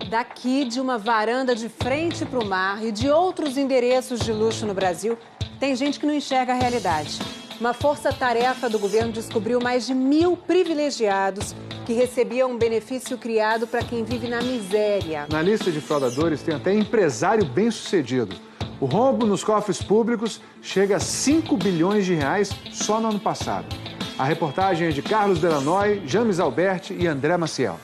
Daqui, de uma varanda de frente para o mar e de outros endereços de luxo no Brasil, tem gente que não enxerga a realidade. Uma força-tarefa do governo descobriu mais de 1.000 privilegiados que recebiam um benefício criado para quem vive na miséria. Na lista de fraudadores tem até empresário bem-sucedido. O rombo nos cofres públicos chega a 5 bilhões de reais só no ano passado. A reportagem é de Carlos Delanoy, James Alberti e André Maciel.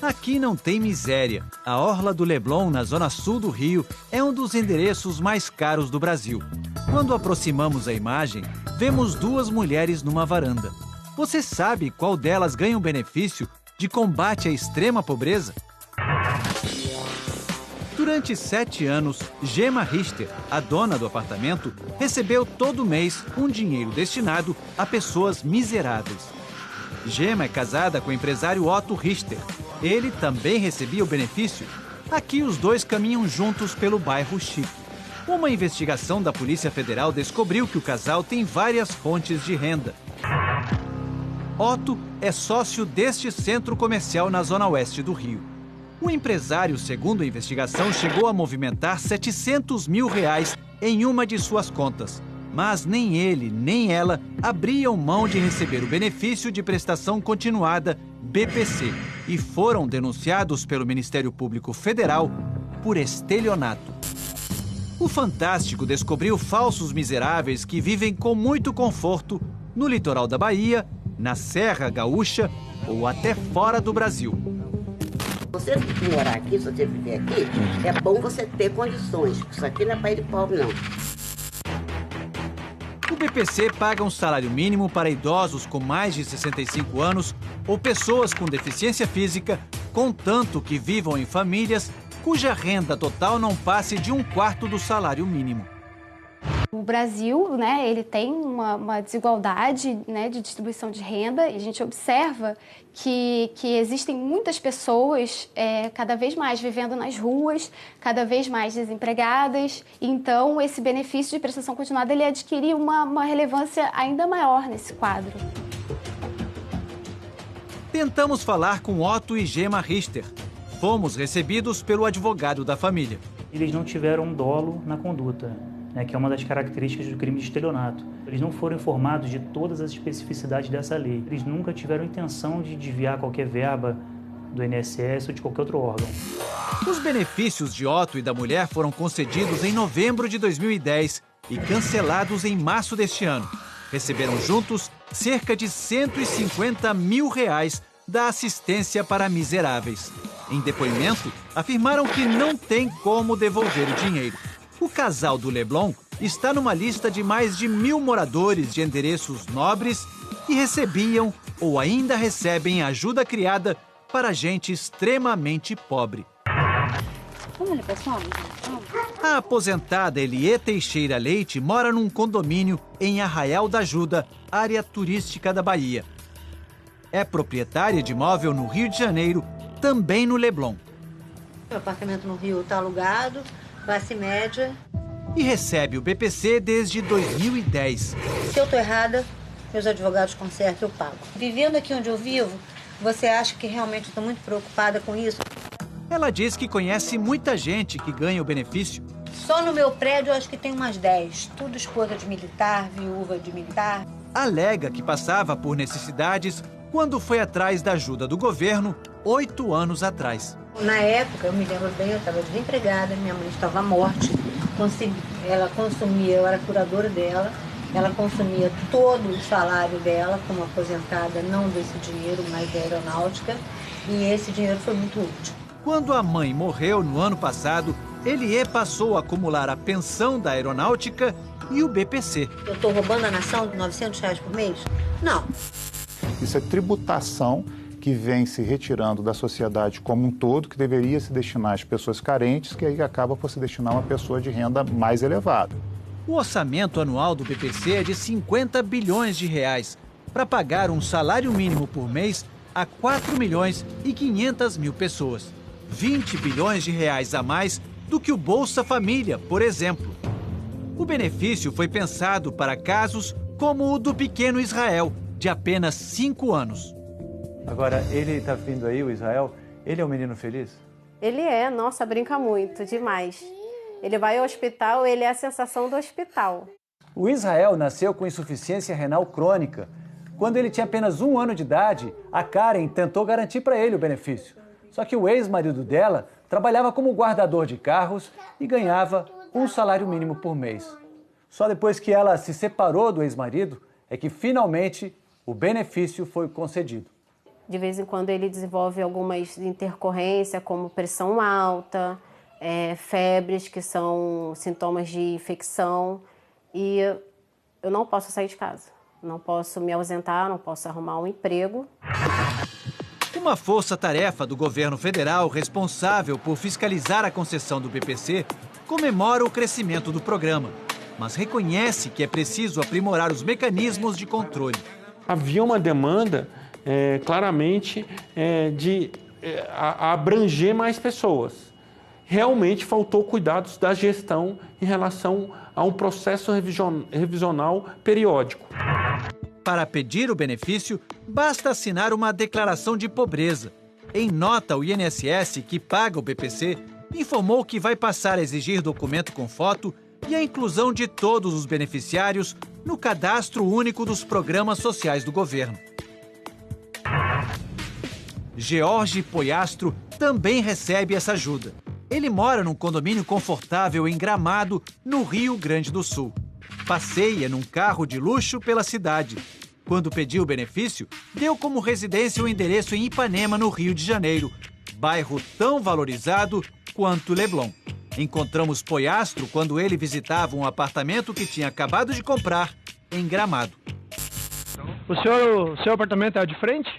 Aqui não tem miséria. A Orla do Leblon, na zona sul do Rio, é um dos endereços mais caros do Brasil. Quando aproximamos a imagem, vemos duas mulheres numa varanda. Você sabe qual delas ganha o benefício de combate à extrema pobreza? Durante 7 anos, Gema Richter, a dona do apartamento, recebeu todo mês um dinheiro destinado a pessoas miseráveis. Gema é casada com o empresário Otto Richter. Ele também recebia o benefício. Aqui os dois caminham juntos pelo bairro Chique. Uma investigação da Polícia Federal descobriu que o casal tem várias fontes de renda. Otto é sócio deste centro comercial na zona oeste do Rio. O empresário, segundo a investigação, chegou a movimentar R$700 mil em uma de suas contas. Mas nem ele, nem ela abriam mão de receber o benefício de prestação continuada, BPC, e foram denunciados pelo Ministério Público Federal por estelionato. O Fantástico descobriu falsos miseráveis que vivem com muito conforto no litoral da Bahia, na Serra Gaúcha ou até fora do Brasil. Você morar aqui, se você viver aqui, é bom você ter condições. Isso aqui não é país de pobre, não. O BPC paga um salário mínimo para idosos com mais de 65 anos ou pessoas com deficiência física, contanto que vivam em famílias cuja renda total não passe de 1/4 do salário mínimo. O Brasil, né, ele tem uma desigualdade, né, de distribuição de renda e a gente observa que existem muitas pessoas cada vez mais vivendo nas ruas, cada vez mais desempregadas. Então, esse benefício de prestação continuada ele adquire uma relevância ainda maior nesse quadro. Tentamos falar com Otto e Gema Richter. Fomos recebidos pelo advogado da família. Eles não tiveram dolo na conduta, né, que é uma das características do crime de estelionato. Eles não foram informados de todas as especificidades dessa lei. Eles nunca tiveram intenção de desviar qualquer verba do INSS ou de qualquer outro órgão. Os benefícios de Otto e da mulher foram concedidos em novembro de 2010 e cancelados em março deste ano. Receberam juntos cerca de R$150 mil da assistência para miseráveis. Em depoimento, afirmaram que não tem como devolver o dinheiro. O casal do Leblon está numa lista de mais de 1.000 moradores de endereços nobres que recebiam ou ainda recebem ajuda criada para gente extremamente pobre. A aposentada Elie Teixeira Leite mora num condomínio em Arraial da Ajuda, área turística da Bahia. É proprietária de imóvel no Rio de Janeiro, também no Leblon. O apartamento no Rio está alugado, classe média. E recebe o BPC desde 2010. Se eu estou errada, meus advogados consertam, eu pago. Vivendo aqui onde eu vivo, você acha que realmente estou muito preocupada com isso? Ela diz que conhece muita gente que ganha o benefício. Só no meu prédio eu acho que tem umas 10. Tudo esposa de militar, viúva de militar. Alega que passava por necessidades quando foi atrás da ajuda do governo 8 anos atrás. Na época, eu me lembro bem, eu estava desempregada, minha mãe estava morte. Ela consumia, eu era curadora dela, ela consumia todo o salário dela como aposentada, não desse dinheiro, mas da aeronáutica, e esse dinheiro foi muito útil. Quando a mãe morreu no ano passado, Elie passou a acumular a pensão da aeronáutica e o BPC. Eu estou roubando a nação de R$900 por mês? Não. Isso é tributação que vem se retirando da sociedade como um todo, que deveria se destinar às pessoas carentes, que aí acaba por se destinar a uma pessoa de renda mais elevada. O orçamento anual do BPC é de R$50 bilhões para pagar um salário mínimo por mês a 4.500.000 pessoas. R$20 bilhões a mais do que o Bolsa Família, por exemplo. O benefício foi pensado para casos como o do pequeno Israel, de apenas 5 anos. Agora, ele está vindo aí, o Israel, Ele é um menino feliz? Ele é, nossa, brinca muito, demais. Ele vai ao hospital, ele é a sensação do hospital. O Israel nasceu com insuficiência renal crônica. Quando ele tinha apenas 1 ano de idade, a Karen tentou garantir para ele o benefício. Só que o ex-marido dela trabalhava como guardador de carros e ganhava um salário mínimo por mês. Só depois que ela se separou do ex-marido é que finalmente o benefício foi concedido. De vez em quando ele desenvolve algumas intercorrências, como pressão alta, febres, que são sintomas de infecção. E eu não posso sair de casa, não posso me ausentar, não posso arrumar um emprego. Uma força-tarefa do governo federal responsável por fiscalizar a concessão do BPC comemora o crescimento do programa, mas reconhece que é preciso aprimorar os mecanismos de controle. Havia uma demanda, claramente, de abranger mais pessoas. Realmente faltou cuidados da gestão em relação a um processo revisional periódico. Para pedir o benefício, basta assinar uma declaração de pobreza. Em nota, o INSS, que paga o BPC, informou que vai passar a exigir documento com foto e a inclusão de todos os beneficiários no cadastro único dos programas sociais do governo. George Poiastro também recebe essa ajuda. Ele mora num condomínio confortável em Gramado, no Rio Grande do Sul. Passeia num carro de luxo pela cidade. Quando pediu o benefício, deu como residência o endereço em Ipanema, no Rio de Janeiro, bairro tão valorizado quanto Leblon. Encontramos Poiastro quando ele visitava um apartamento que tinha acabado de comprar em Gramado. O seu apartamento é de frente?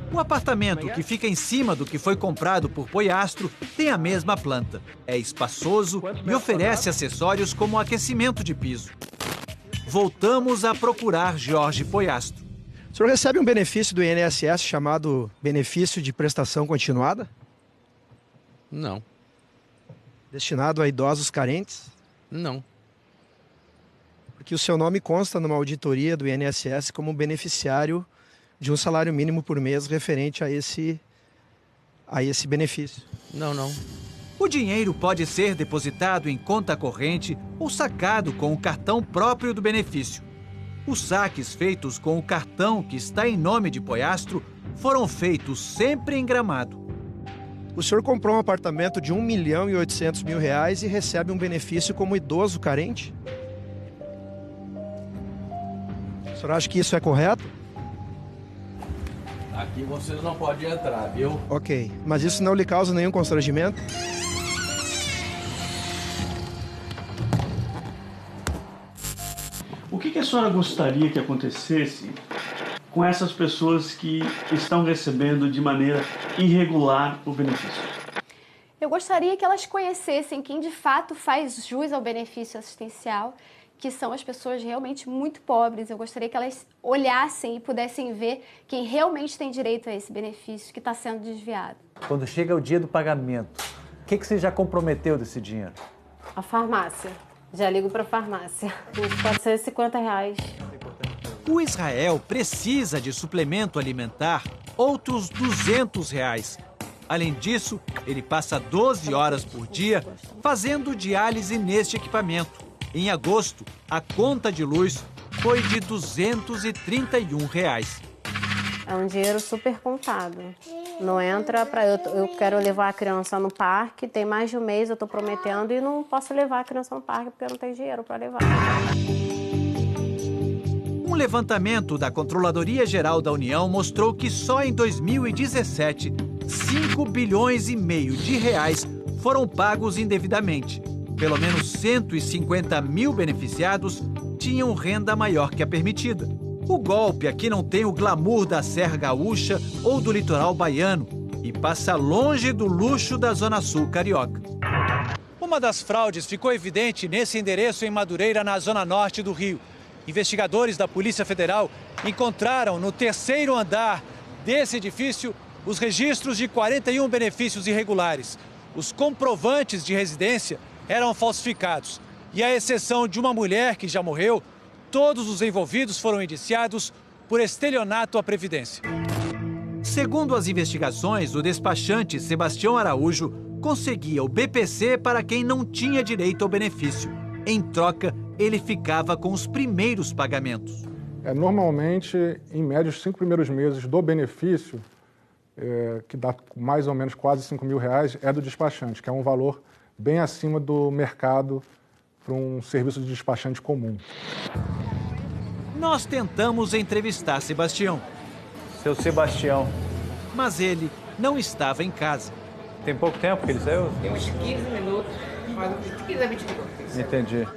O apartamento, que fica em cima do que foi comprado por Poiastro, tem a mesma planta. É espaçoso e oferece acessórios como aquecimento de piso. Voltamos a procurar Jorge Poiastro. O senhor recebe um benefício do INSS chamado benefício de prestação continuada? Não. Destinado a idosos carentes? Não. Porque o seu nome consta numa auditoria do INSS como beneficiário de um salário mínimo por mês referente a esse benefício. Não. O dinheiro pode ser depositado em conta corrente ou sacado com o cartão próprio do benefício. Os saques feitos com o cartão que está em nome de Poiastro foram feitos sempre em Gramado. O senhor comprou um apartamento de R$1.800.000 e recebe um benefício como idoso carente? O senhor acha que isso é correto? Aqui vocês não podem entrar, viu? Ok, mas isso não lhe causa nenhum constrangimento? O que a senhora gostaria que acontecesse com essas pessoas que estão recebendo de maneira irregular o benefício? Eu gostaria que elas conhecessem quem de fato faz jus ao benefício assistencial, que são as pessoas realmente muito pobres. Eu gostaria que elas olhassem e pudessem ver quem realmente tem direito a esse benefício que está sendo desviado. Quando chega o dia do pagamento, o que você já comprometeu desse dinheiro? A farmácia. Já ligo para a farmácia. Uns R$450. O Israel precisa de suplemento alimentar, outros R$200. Além disso, ele passa 12 horas por dia fazendo diálise neste equipamento. Em agosto, a conta de luz foi de R$231. É um dinheiro super contado. Não entra para... Eu quero levar a criança no parque, tem mais de um mês, eu estou prometendo, e não posso levar a criança no parque porque eu não tenho dinheiro para levar. Um levantamento da Controladoria Geral da União mostrou que só em 2017, R$5,5 bilhões de reais foram pagos indevidamente. Pelo menos 150 mil beneficiados tinham renda maior que a permitida. O golpe aqui não tem o glamour da Serra Gaúcha ou do litoral baiano e passa longe do luxo da Zona Sul carioca. Uma das fraudes ficou evidente nesse endereço em Madureira, na zona norte do Rio. Investigadores da Polícia Federal encontraram no 3º andar desse edifício os registros de 41 benefícios irregulares. Os comprovantes de residência eram falsificados. E à exceção de uma mulher que já morreu, todos os envolvidos foram indiciados por estelionato à Previdência. Segundo as investigações, o despachante Sebastião Araújo conseguia o BPC para quem não tinha direito ao benefício. Em troca, ele ficava com os primeiros pagamentos. Normalmente, em média, os 5 primeiros meses do benefício, que dá mais ou menos quase R$5 mil, é do despachante, que é um valor bem acima do mercado para um serviço de despachante comum. Nós tentamos entrevistar Sebastião. Seu Sebastião. Mas ele não estava em casa. Tem pouco tempo que ele saiu? Tem uns 15 minutos, mais uns 15 a 20 minutos. Entendi.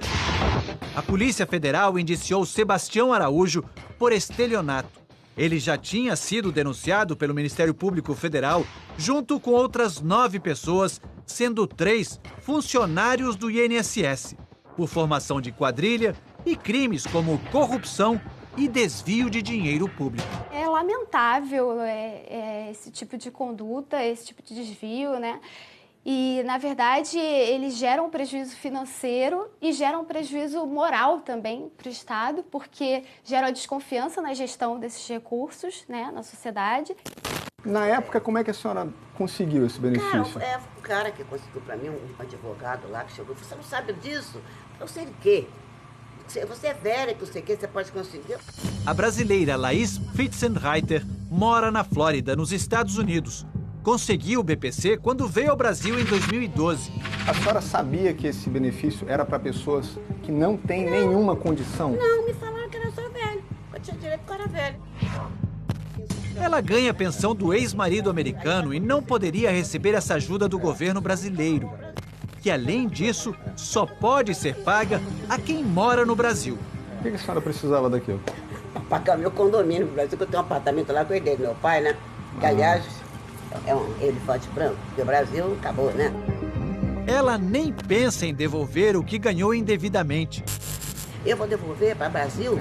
A Polícia Federal indiciou Sebastião Araújo por estelionato. Ele já tinha sido denunciado pelo Ministério Público Federal junto com outras 9 pessoas, sendo 3 funcionários do INSS, por formação de quadrilha e crimes como corrupção e desvio de dinheiro público. É lamentável esse tipo de conduta, esse tipo de desvio, né? E, na verdade, eles geram um prejuízo financeiro e geram um prejuízo moral também para o Estado, porque geram a desconfiança na gestão desses recursos, né, na sociedade. Na época, como é que a senhora conseguiu esse benefício? O cara que conseguiu para mim, um advogado lá que chegou, você não sabe disso? Eu sei de quê? Você é velha, que você quer, você pode conseguir. A brasileira Laís Fitzenreiter mora na Flórida, nos Estados Unidos. Conseguiu o BPC quando veio ao Brasil em 2012. A senhora sabia que esse benefício era para pessoas que não têm nenhuma condição? Não, me falaram que era só velho. Eu tinha direito que eu era velho. Ela ganha a pensão do ex-marido americano e não poderia receber essa ajuda do governo brasileiro, que, além disso, só pode ser paga a quem mora no Brasil. O que a senhora precisava daquilo? Para pagar meu condomínio no Brasil, que eu tenho um apartamento lá, cuidei do meu pai, né? Que, aliás, é um elefante branco, porque o Brasil acabou, né? Ela nem pensa em devolver o que ganhou indevidamente. Eu vou devolver para o Brasil,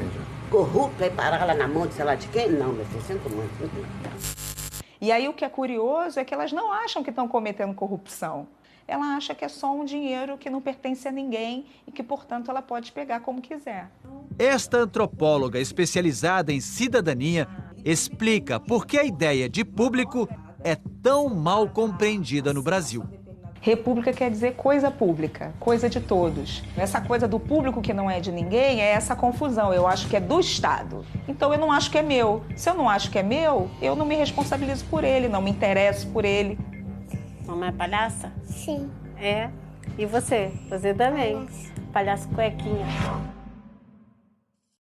corrupto, e parar lá na mão de sei lá de quem? Não, meu filho, sinto muito. E aí o que é curioso é que elas não acham que estão cometendo corrupção. Ela acha que é só um dinheiro que não pertence a ninguém e que, portanto, ela pode pegar como quiser. Esta antropóloga especializada em cidadania explica por que a ideia de público é tão mal compreendida no Brasil. República quer dizer coisa pública, coisa de todos. Essa coisa do público que não é de ninguém é essa confusão. Eu acho que é do Estado. Então eu não acho que é meu. Se eu não acho que é meu, eu não me responsabilizo por ele, não me interesso por ele. Mamãe é palhaça? Sim. É? E você? Você também? Palhaço cuequinha.